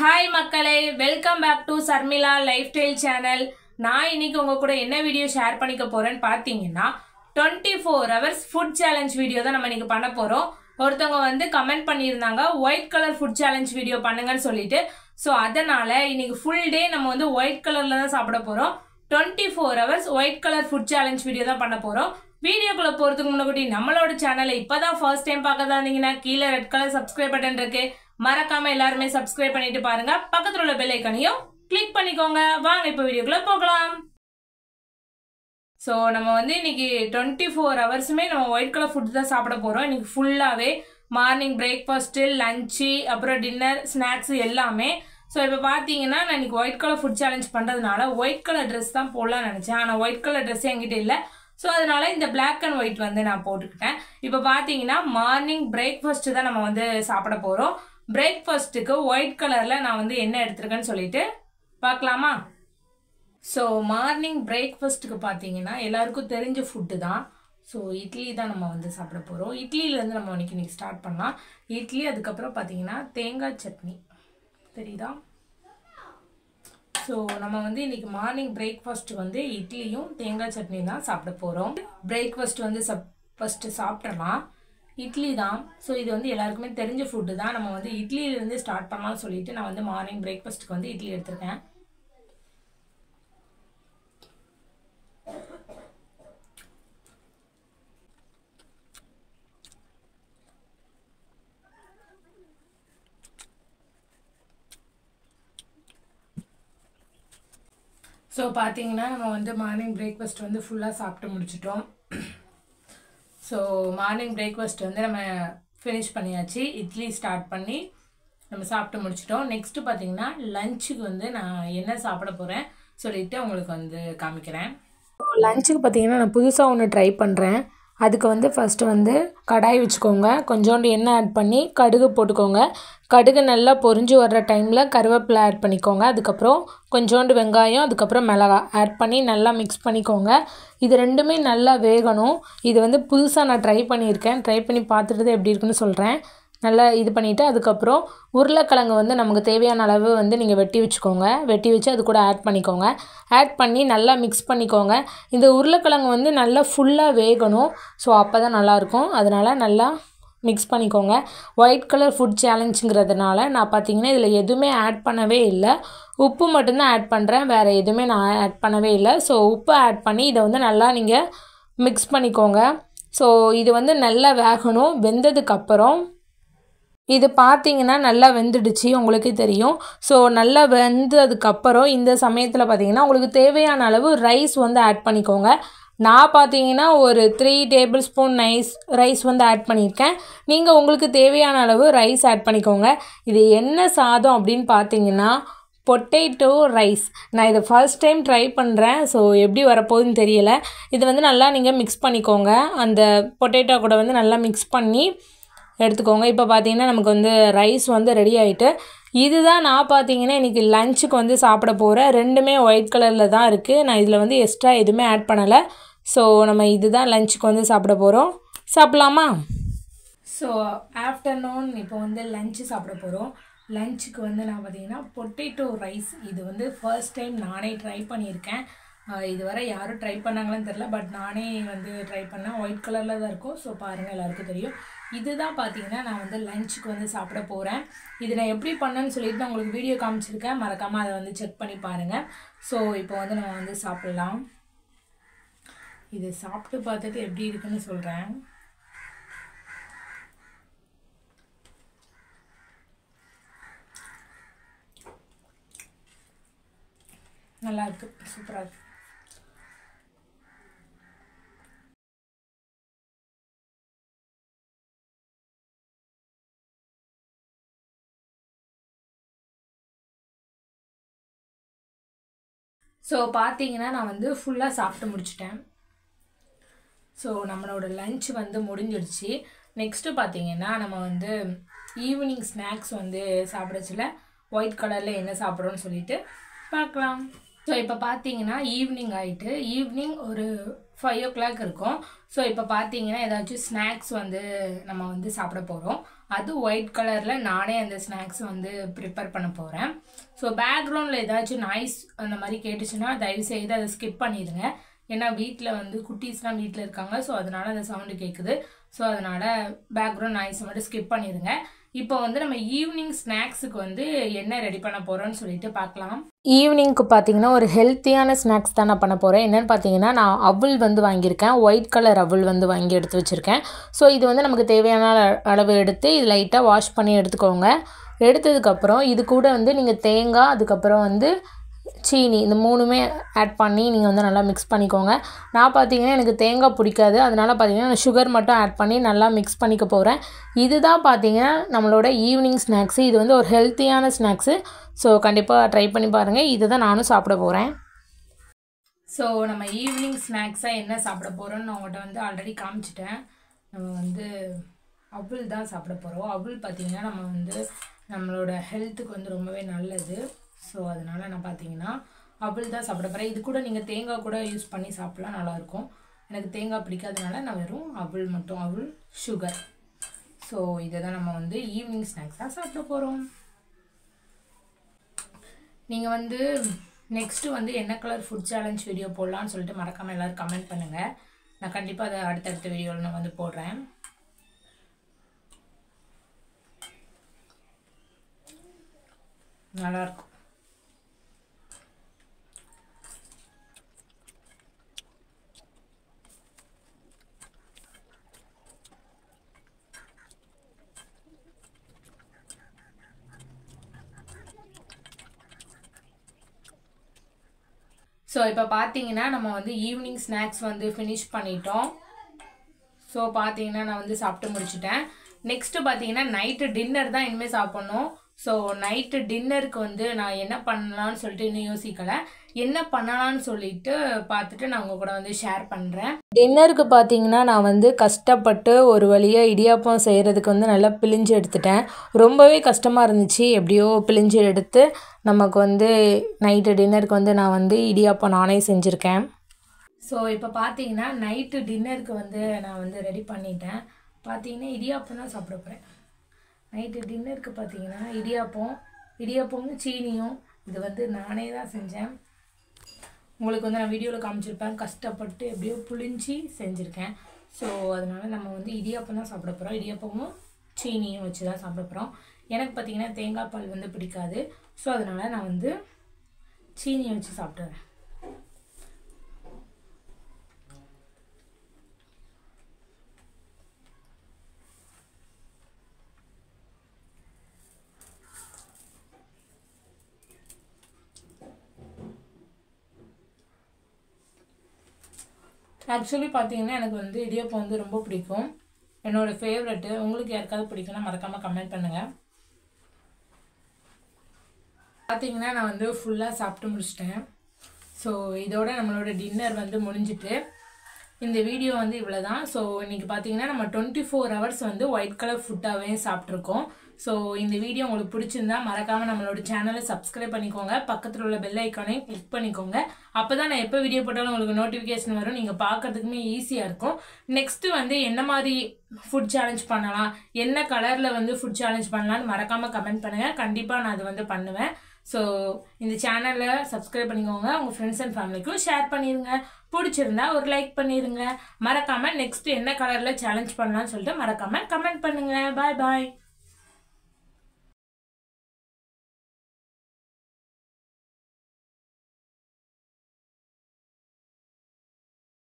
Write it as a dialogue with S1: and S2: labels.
S1: Hi மக்களே, welcome back to Sarmila Lifestyle channel. நான் இன்னைக்கு உங்க கூட என்ன வீடியோ ஷேர் பண்ணிக்க போறேன்னு பாத்தீங்கன்னா 24 hours food challenge வீடியோ தான் நம்ம இன்னைக்கு பண்ண போறோம். ஒருத்தவங்க வந்து கமெண்ட் பண்ணியிருந்தாங்க white colour food challenge video பண்ணுங்கன்னு சொல்லிட்டு. சோ அதனால இன்னைக்கு ஃபுல் டே நம்ம வந்து ஒயிட் கலர்ல தான் சாப்பிட போறோம். 24 hours white colour food challenge video தான் பண்ண போறோம். வீடியோக்குள்ள போறதுக்கு முன்னாடி நம்மளோட சேனலை இப்பதான் ஃபர்ஸ்ட் டைம் பார்க்கறதா இருந்தீங்கன்னா கீழே ரெட் கலர் சப்ஸ்கிரைப் பட்டன் இருக்கு. மறக்காம எல்லாருமே சப்ஸ்கிரைப் பண்ணிட்டு பாருங்க. பக்கத்துல உள்ள பெல் ஐகானையும் கிளிக் பண்ணிக்கோங்க. வாங்க இப்ப வீடியோக்குள்ள போகலாம். சோ நம்ம வந்து இன்னைக்கு 24 ஹவர்ஸுமே நம்ம ஒயிட் கலர் ஃபுட் தான் சாப்பிட போறோம். இன்னைக்கு ஃபுல்லாவே மார்னிங் பிரேக்ஃபாஸ்ட், லஞ்ச், அப்புறம் டின்னர், ஸ்நாக்ஸ் எல்லாமே. ஸோ இப்போ பார்த்தீங்கன்னா நான் இன்னைக்கு ஒயிட் கலர் ஃபுட் சேலஞ்ச் பண்ணுறதுனால ஒயிட் கலர் ட்ரெஸ் தான் போடலாம்னு நினச்சேன். ஆனால் ஒயிட் கலர் ட்ரெஸ் என்கிட்ட இல்லை. ஸோ அதனால இந்த பிளாக் அண்ட் ஒயிட் வந்து நான் போட்டுக்கிட்டேன். இப்போ பார்த்தீங்கன்னா மார்னிங் பிரேக்ஃபாஸ்ட் தான் நம்ம வந்து சாப்பிட போகிறோம். பிரேக்ஃபாஸ்ட்டுக்கு ஒயிட் கலரில் நான் வந்து என்ன எடுத்திருக்கேன்னு சொல்லிட்டு பார்க்கலாமா? ஸோ மார்னிங் பிரேக்ஃபாஸ்ட்டுக்கு பார்த்தீங்கன்னா எல்லாருக்கும் தெரிஞ்ச ஃபுட்டு தான். ஸோ இட்லி தான் நம்ம வந்து சாப்பிட போகிறோம். இட்லியிலேருந்து நம்ம இன்னைக்கு ஸ்டார்ட் பண்ணலாம். இட்லி, அதுக்கப்புறம் பார்த்தீங்கன்னா தேங்காய் சட்னி தெரியுதா? ஸோ நம்ம வந்து இன்னைக்கு மார்னிங் பிரேக்ஃபாஸ்ட் வந்து இட்லியும் தேங்காய் சட்னி தான் சாப்பிட போகிறோம். பிரேக்ஃபாஸ்ட் வந்து ஃபஸ்ட்டு சாப்பிட்றலாம். இட்லி தான். ஸோ இது வந்து எல்லாருக்குமே தெரிஞ்ச ஃபுட்டு தான். நம்ம வந்து இட்லியிலேருந்து ஸ்டார்ட் பண்ணலாம்னு சொல்லிட்டு நான் வந்து மார்னிங் பிரேக்ஃபாஸ்ட்டுக்கு வந்து இட்லி எடுத்திருக்கேன். ஸோ பார்த்தீங்கன்னா நம்ம வந்து மார்னிங் பிரேக்ஃபாஸ்ட் வந்து ஃபுல்லாக சாப்பிட்டு முடிச்சிட்டோம். ஸோ மார்னிங் பிரேக்ஃபாஸ்ட் வந்து நம்ம ஃபினிஷ் பண்ணியாச்சு. இட்லி ஸ்டார்ட் பண்ணி நம்ம சாப்பிட்டு முடிச்சிட்டோம். நெக்ஸ்ட்டு பார்த்தீங்கன்னா லஞ்சுக்கு வந்து நான் என்ன சாப்பிட போகிறேன் சொல்லிட்டு உங்களுக்கு வந்து காமிக்கிறேன். லஞ்சுக்கு பார்த்தீங்கன்னா நான் புதுசாக ஒன்று ட்ரை பண்ணுறேன். அதுக்கு வந்து ஃபஸ்ட்டு வந்து கடாய் வச்சுக்கோங்க. கொஞ்சோண்டு எண்ணெய் ஆட் பண்ணி கடுகு போட்டுக்கோங்க. கடுகு நல்லா பொரிஞ்சு வர்ற டைமில் கருவேப்பிலை ஆட் பண்ணிக்கோங்க. அதுக்கப்புறம் கொஞ்சோண்டு வெங்காயம், அதுக்கப்புறம் மிளகாய் ஆட் பண்ணி நல்லா மிக்ஸ் பண்ணிக்கோங்க. இது ரெண்டுமே நல்லா வேகணும். இது வந்து புதுசாக நான் ட்ரை பண்ணியிருக்கேன். ட்ரை பண்ணி பார்த்துட்டு எப்படி இருக்குன்னு சொல்கிறேன். நல்லா இது பண்ணிவிட்டு அதுக்கப்புறம் உருளைக்கிழங்கு வந்து நமக்கு தேவையான அளவு வந்து நீங்கள் வெட்டி வச்சுக்கோங்க. வெட்டி வச்சு அது கூட ஆட் பண்ணிக்கோங்க. ஆட் பண்ணி நல்லா மிக்ஸ் பண்ணிக்கோங்க. இந்த உருளைக்கிழங்கு வந்து நல்லா ஃபுல்லாக வேகணும். ஸோ அப்போ தான் நல்லாயிருக்கும். அதனால் நல்லா மிக்ஸ் பண்ணிக்கோங்க. ஒயிட் கலர் ஃபுட் சேலஞ்சுங்கிறதுனால நான் பார்த்தீங்கன்னா இதில் எதுவுமே ஆட் பண்ணவே இல்லை. உப்பு மட்டும்தான் ஆட் பண்ணுறேன். வேறு எதுவுமே நான் ஆட் பண்ணவே இல்லை. ஸோ உப்பு ஆட் பண்ணி இதை வந்து நல்லா நீங்கள் மிக்ஸ் பண்ணிக்கோங்க. ஸோ இது வந்து நல்லா வேகணும். வெந்ததுக்கப்புறம் இது பார்த்தீங்கன்னா நல்லா வெந்துடுச்சு, உங்களுக்கே தெரியும். ஸோ நல்லா வெந்ததுக்கப்புறம் இந்த சமயத்தில் பார்த்தீங்கன்னா உங்களுக்கு தேவையான அளவு ரைஸ் வந்து ஆட் பண்ணிக்கோங்க. நான் பார்த்தீங்கன்னா ஒரு 3 டேபிள் ஸ்பூன் ரைஸ் வந்து ஆட் பண்ணியிருக்கேன். நீங்கள் உங்களுக்கு தேவையான அளவு ரைஸ் ஆட் பண்ணிக்கோங்க. இது என்ன சாதம் அப்படின்னு பார்த்தீங்கன்னா பொட்டேட்டோ ரைஸ். நான் இதை ஃபர்ஸ்ட் டைம் ட்ரை பண்ணுறேன். ஸோ எப்படி வரப்போகுதுன்னு தெரியலை. இது வந்து நல்லா நீங்கள் மிக்ஸ் பண்ணிக்கோங்க. அந்த பொட்டேட்டோ கூட வந்து நல்லா மிக்ஸ் பண்ணி எடுத்துக்கோங்க. இப்போ பார்த்தீங்கன்னா நமக்கு வந்து ரைஸ் வந்து ரெடி ஆகிட்டு, இதுதான் நான் பார்த்தீங்கன்னா இன்றைக்கி லஞ்சுக்கு வந்து சாப்பிட போகிறேன். ரெண்டுமே ஒயிட் கலரில் தான் இருக்குது. நான் இதில் வந்து எக்ஸ்ட்ரா எதுவுமே ஆட் பண்ணலை. ஸோ நம்ம இதுதான் லஞ்சுக்கு வந்து சாப்பிட போகிறோம். சாப்பிட்லாமா? ஸோ ஆஃப்டர்நூன் இப்போ வந்து லஞ்சு சாப்பிட போகிறோம். லஞ்சுக்கு வந்து நான் பார்த்தீங்கன்னா பொட்டேட்டோ ரைஸ். இது வந்து ஃபர்ஸ்ட் டைம் நானே ட்ரை பண்ணியிருக்கேன். இதுவரை யாரும் ட்ரை பண்ணாங்களான்னு தெரில. பட் நானே வந்து ட்ரை பண்ணேன். ஒயிட் கலரில் தான் இருக்கும். ஸோ பாருங்கள், எல்லாருக்கும் தெரியும். இதுதான் பார்த்தீங்கன்னா நான் வந்து லஞ்சுக்கு வந்து சாப்பிட போகிறேன். இது நான் எப்படி பண்ணேன்னு சொல்லிட்டு நான் உங்களுக்கு வீடியோ காமிச்சிருக்கேன். மறக்காமல் அதை வந்து செக் பண்ணி பாருங்கள். ஸோ இப்போ வந்து நம்ம வந்து சாப்பிட்லாம். இது சாப்பிட்டு பார்த்துட்டு எப்படி இருக்குன்னு சொல்கிறேன். நல்லா இருக்கு, சூப்பராக இருக்கு. ஸோ பார்த்தீங்கன்னா நான் வந்து ஃபுல்லாக சாப்பிட்டு முடிச்சிட்டேன். ஸோ நம்மளோட லஞ்ச் வந்து முடிஞ்சிடுச்சு. நெக்ஸ்ட்டு பார்த்தீங்கன்னா நம்ம வந்து ஈவினிங் ஸ்நாக்ஸ் வந்து சாப்பிடச்சில ஒயிட் கலரில் என்ன சாப்பிட்றோன்னு சொல்லிட்டு பார்க்கலாம். ஸோ இப்போ பார்த்தீங்கன்னா ஈவினிங் ஆகிட்டு ஈவினிங் ஒரு 5 o'clock இருக்கும். ஸோ இப்போ பார்த்தீங்கன்னா ஏதாச்சும் ஸ்நாக்ஸ் வந்து நம்ம வந்து சாப்பிட போகிறோம். அது ஒயிட் கலரில் நானே அந்த ஸ்நாக்ஸ் வந்து ப்ரிப்பேர் பண்ண போகிறேன். ஸோ பேக்ரவுண்டில் ஏதாச்சும் நாய்ஸ் அந்த மாதிரி கேட்டுச்சுன்னா தயவுசெய்து அதை ஸ்கிப் பண்ணிடுங்க. ஏன்னா வீட்டில் வந்து குட்டீஸ்லாம் வீட்டில் இருக்காங்க. ஸோ அதனால் அந்த சவுண்டு கேட்குது. ஸோ அதனால் பேக்ரவுண்ட் நாய்ஸை மட்டும் ஸ்கிப் பண்ணிடுங்க. இப்போ வந்து நம்ம ஈவினிங் ஸ்நாக்ஸுக்கு வந்து என்ன ரெடி பண்ண போகிறோம்னு சொல்லிட்டு பார்க்கலாம். ஈவினிங்க்கு பார்த்தீங்கன்னா ஒரு ஹெல்த்தியான ஸ்நாக்ஸ் தான் நான் பண்ண போகிறேன். என்னென்னு பார்த்தீங்கன்னா நான் அவல் வந்து வாங்கியிருக்கேன். ஒயிட் கலர் அவல் வந்து வாங்கி எடுத்து வச்சுருக்கேன். ஸோ இது வந்து நமக்கு தேவையான அளவு எடுத்து இது லைட்டாக வாஷ் பண்ணி எடுத்துக்கோங்க. எடுத்ததுக்கப்புறம் இது கூட வந்து நீங்கள் தேங்காய் அதுக்கப்புறம் வந்து சீனி இந்த 3மே ஆட் பண்ணி நீங்கள் வந்து நல்லா மிக்ஸ் பண்ணிக்கோங்க. நான் பார்த்தீங்கன்னா எனக்கு தேங்காய் பிடிக்காது. அதனால் பார்த்தீங்கன்னா நான் சுகர் மட்டும் ஆட் பண்ணி நல்லா மிக்ஸ் பண்ணிக்க போகிறேன். இதுதான் பார்த்தீங்கன்னா நம்மளோட ஈவினிங் ஸ்நாக்ஸு. இது வந்து ஒரு ஹெல்த்தியான ஸ்நாக்ஸு. ஸோ கண்டிப்பாக ட்ரை பண்ணி பாருங்கள். இது தான் நானும் சாப்பிட போகிறேன். ஸோ நம்ம ஈவினிங் ஸ்நாக்ஸாக என்ன சாப்பிட போகிறோன்னு நான் உங்கள்கிட்ட வந்து ஆல்ரெடி காமிச்சிட்டேன். நம்ம வந்து அவல் தான் சாப்பிட போகிறோம். அவல் பார்த்திங்கன்னா நம்ம வந்து நம்மளோட ஹெல்த்துக்கு வந்து ரொம்பவே நல்லது. ஸோ அதனால் நான் பார்த்தீங்கன்னா அவல் தான் சாப்பிட போகிறேன். இது கூட நீங்கள் தேங்காய் கூட யூஸ் பண்ணி சாப்பிட்லாம், நல்லாயிருக்கும். எனக்கு தேங்காய் பிடிக்காதனால நான் வெறும் அவல் மட்டும், அவல் சுகர். ஸோ இதை தான் நம்ம வந்து ஈவினிங் ஸ்நாக்ஸாக சாப்பிட போகிறோம். நீங்கள் வந்து நெக்ஸ்ட்டு வந்து என்ன கலர் ஃபுட் சேலஞ்ச் வீடியோ போடலான்னு சொல்லிட்டு மறக்காமல் எல்லோரும் கமெண்ட் பண்ணுங்கள். நான் கண்டிப்பாக அதை அடுத்தடுத்த வீடியோவில் நான் வந்து போடுறேன். நல்லாயிருக்கும். ஸோ இப்போ பார்த்தீங்கன்னா நம்ம வந்து ஈவினிங் ஸ்நாக்ஸ் வந்து ஃபினிஷ் பண்ணிட்டோம். ஸோ பார்த்தீங்கன்னா நான் வந்து சாப்பிட்டு முடிச்சிட்டேன். நெக்ஸ்ட்டு பார்த்தீங்கன்னா நைட்டு டின்னர் தான் இனிமேல் சாப்பிட்ணும். ஸோ நைட்டு டின்னருக்கு வந்து நான் என்ன பண்ணலான்னு சொல்லிட்டு இன்னும் யோசிக்கலை. என்ன பண்ணலான்னு சொல்லிட்டு பார்த்துட்டு நான் உங்கள் கூட வந்து ஷேர் பண்ணுறேன். டின்னருக்கு பார்த்தீங்கன்னா நான் வந்து கஷ்டப்பட்டு ஒரு வழியாக இடியாப்பம் செய்கிறதுக்கு வந்து நல்லா பிழிஞ்சு எடுத்துட்டேன். ரொம்பவே கஷ்டமாக இருந்துச்சு. எப்படியோ பிழிஞ்சு எடுத்து நமக்கு வந்து நைட்டு டின்னருக்கு வந்து நான் வந்து இடியாப்பம் நானே செஞ்சுருக்கேன். ஸோ இப்போ பார்த்தீங்கன்னா நைட்டு டின்னருக்கு வந்து நான் வந்து ரெடி பண்ணிட்டேன். பார்த்தீங்கன்னா இடியாப்பம் தான் சாப்பிட போகிறேன். நைட்டு டின்னருக்கு பார்த்தீங்கன்னா இடியாப்பமும் சீனியும் இது வந்து நானே தான் செஞ்சேன். உங்களுக்கு வந்து நான் வீடியோவில் காமிச்சிருப்பேன். கஷ்டப்பட்டு எப்படியோ புளிஞ்சி செஞ்சுருக்கேன். ஸோ அதனால் நம்ம வந்து இடியாப்பம் தான் சாப்பிட போகிறோம். இடியாப்பமும் சீனியும் வச்சு தான் சாப்பிட போகிறோம். எனக்கு பார்த்திங்கன்னா தேங்காய் பால் வந்து பிடிக்காது. ஸோ அதனால் நான் வந்து சீனியை வச்சு சாப்பிட்றேன். ஆக்சுவலி பார்த்தீங்கன்னா எனக்கு வந்து இடியாப்பம் வந்து ரொம்ப பிடிக்கும். என்னோடய ஃபேவரெட்டு. உங்களுக்கு யாருக்காவது பிடிக்குன்னா மறக்காமல் கமெண்ட் பண்ணுங்கள். பார்த்தீங்கன்னா நான் வந்து ஃபுல்லாக சாப்பிட்டு முடிச்சிட்டேன். ஸோ இதோட நம்மளோட டின்னர் வந்து முடிஞ்சிட்டு இந்த வீடியோ வந்து இவ்வளோ தான். ஸோ இன்றைக்கி பார்த்தீங்கன்னா நம்ம 24 hours வந்து ஒயிட் கலர் ஃபுட்டாகவே சாப்பிட்ருக்கோம். ஸோ இந்த வீடியோ உங்களுக்கு பிடிச்சிருந்தா மறக்காமல் நம்மளோட சேனலை சப்ஸ்கிரைப் பண்ணிக்கோங்க. பக்கத்தில் உள்ள பெல் ஐக்கானையும் கிளிக் பண்ணிக்கோங்க. அப்போ தான் நான் எப்போ வீடியோ போட்டாலும் உங்களுக்கு நோட்டிஃபிகேஷன் வரும். நீங்கள் பார்க்கறதுக்குமே ஈஸியாக இருக்கும். நெக்ஸ்ட்டு வந்து என்ன மாதிரி ஃபுட் சேலஞ்ச் பண்ணலாம், என்ன கலரில் வந்து ஃபுட் சேலஞ்ச் பண்ணலான்னு மறக்காமல் கமெண்ட் பண்ணுங்கள். கண்டிப்பாக நான் அது வந்து பண்ணுவேன். ஸோ இந்த சேனலை சப்ஸ்கிரைப் பண்ணிக்கோங்க. உங்கள் ஃப்ரெண்ட்ஸ் அண்ட் ஃபேமிலிக்கும் ஷேர் பண்ணிடுங்க. பிடிச்சிருந்தா ஒரு லைக் பண்ணிடுங்க. மறக்காமல் நெக்ஸ்ட்டு என்ன கலரில் சேலஞ்ச் பண்ணலான்னு சொல்லிட்டு மறக்காமல் கமெண்ட் பண்ணுங்கள். பாய் பாய்.